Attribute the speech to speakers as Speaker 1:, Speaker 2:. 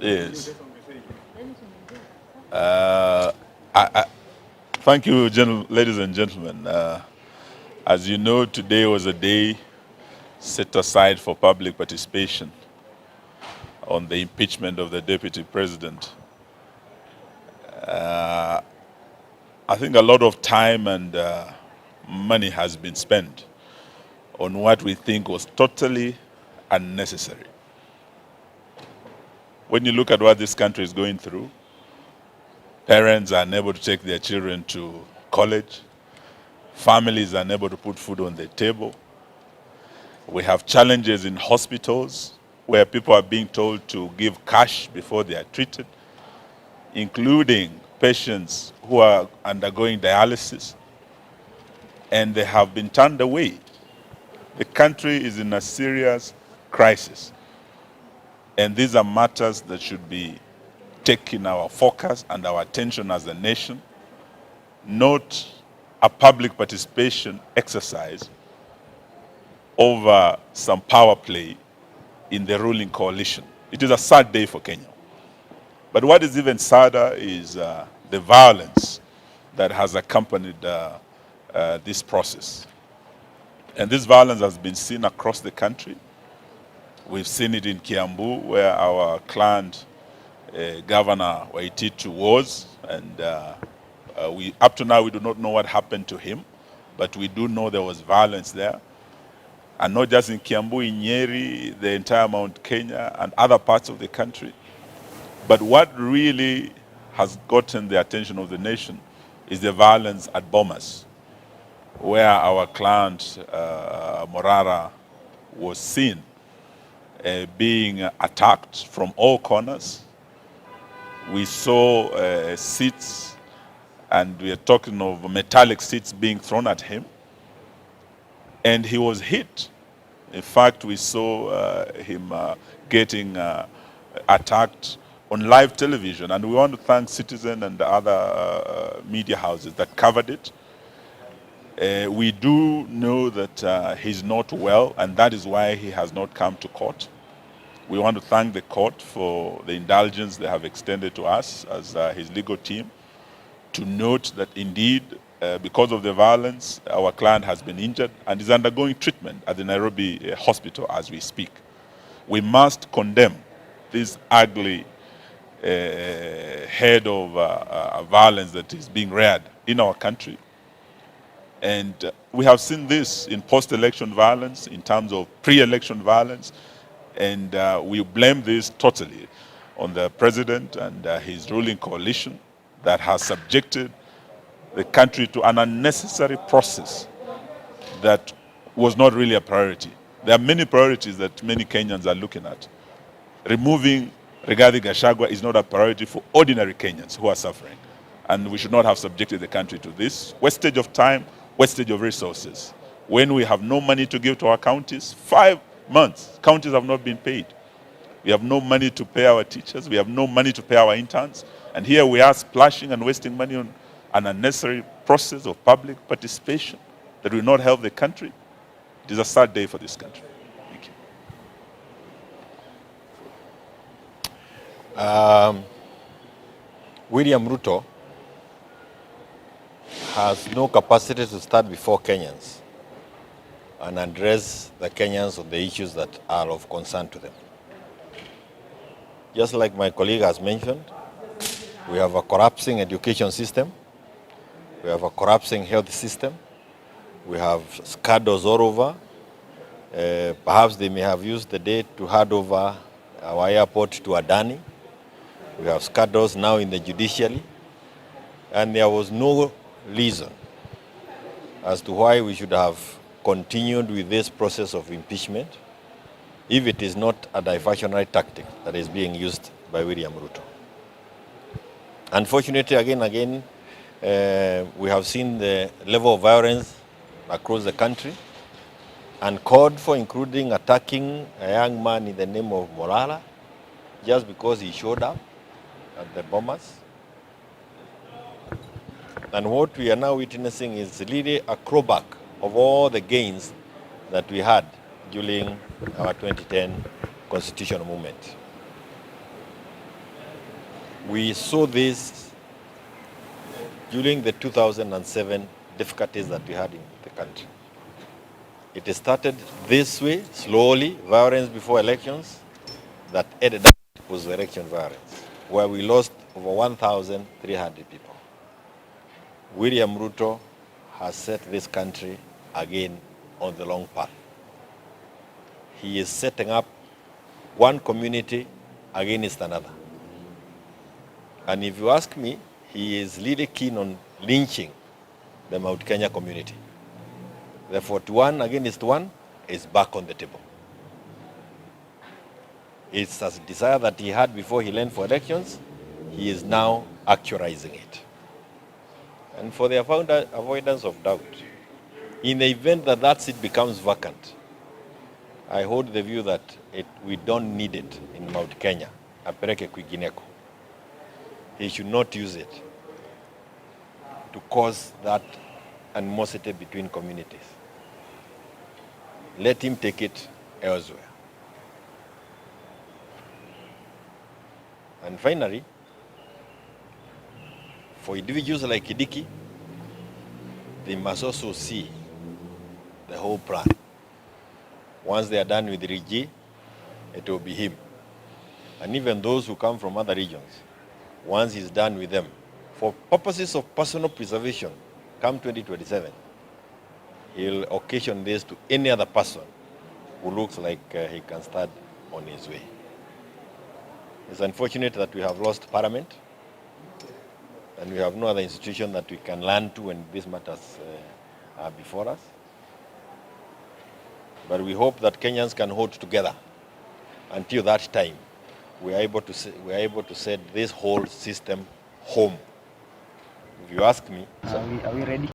Speaker 1: Yes. I thank you, ladies and gentlemen. As you know, today was a day set aside for public participation on the impeachment of the deputy president. I think a lot of time and money has been spent on what we think was totally unnecessary. When you look at what this country is going through, parents are unable to take their children to college, families are unable to put food on the table. We have challenges in hospitals where people are being told to give cash before they are treated, including patients who are undergoing dialysis, and they have been turned away. The country is in a serious crisis, and these are matters that should be taking our focus and our attention as a nation, not a public participation exercise over some power play in the ruling coalition. It is a sad day for Kenya. But what is even sadder is the violence that has accompanied this process. And this violence has been seen across the country. We've seen it in Kiambu, where our client, Governor Waititu was, and up to now we do not know what happened to him, but we do know there was violence there. And not just in Kiambu, in Nyeri, the entire Mount Kenya, and other parts of the country. But what really has gotten the attention of the nation is the violence at Bomas, where our client, Morara, was seen being attacked from all corners. We saw seats, and we are talking of metallic seats being thrown at him. And he was hit. In fact, we saw him getting attacked on live television. And we want to thank Citizen and the other media houses that covered it. We do know that he's not well, and that is why he has not come to court. We want to thank the court for the indulgence they have extended to us as his legal team, to note that indeed, because of the violence, our client has been injured and is undergoing treatment at the Nairobi hospital as we speak. We must condemn this ugly head of violence that is being reared in our country. And we have seen this in post-election violence, in terms of pre-election violence, and we blame this totally on the president and his ruling coalition that has subjected the country to an unnecessary process that was not really a priority. There are many priorities that many Kenyans are looking at. Removing Rigathi Gachagua is not a priority for ordinary Kenyans who are suffering. And we should not have subjected the country to this wastage of time, wastage of resources. When we have no money to give to our counties, 5 months, counties have not been paid. We have no money to pay our teachers. We have no money to pay our interns. And here we are splashing and wasting money on an unnecessary process of public participation that will not help the country. It is a sad day for this country. Thank
Speaker 2: you. William Ruto has no capacity to stand before Kenyans and address the Kenyans on the issues that are of concern to them. Just like my colleague has mentioned, we have a collapsing education system, we have a collapsing health system, we have scandals all over. Perhaps they may have used the day to hand over our airport to Adani. We have scandals now in the judiciary, and there was no reason as to why we should have continued with this process of impeachment if it is not a diversionary tactic that is being used by William Ruto. Unfortunately, again, we have seen the level of violence across the country and called for, including attacking a young man in the name of Morara just because he showed up at the Bomas. And what we are now witnessing is really a clawback of all the gains that we had during our 2010 constitutional movement. We saw this during the 2007 difficulties that we had in the country. It started this way, slowly, violence before elections, that ended up was election violence, where we lost over 1,300 people. William Ruto has set this country again on the long path. He is setting up one community against another. And if you ask me, he is really keen on lynching the Mount Kenya community. The 41 against 1 is back on the table. It's a desire that he had before he ran for elections. He is now actualizing it. And for the avoidance of doubt, in the event that that seat becomes vacant, I hold the view that we don't need it in Mount Kenya. Apeleke kwingineko. He should not use it to cause that animosity between communities. Let him take it elsewhere. And finally, for individuals like Kidiki, they must also see the whole plan. Once they are done with Rigi, it will be him. And even those who come from other regions, once he's done with them, for purposes of personal preservation, come 2027, he'll occasion this to any other person who looks like he can start on his way. It's unfortunate that we have lost Parliament, and we have no other institution that we can learn to when these matters are before us. But we hope that Kenyans can hold together until that time. We are able to set this whole system home. If you ask me,
Speaker 3: Are we ready?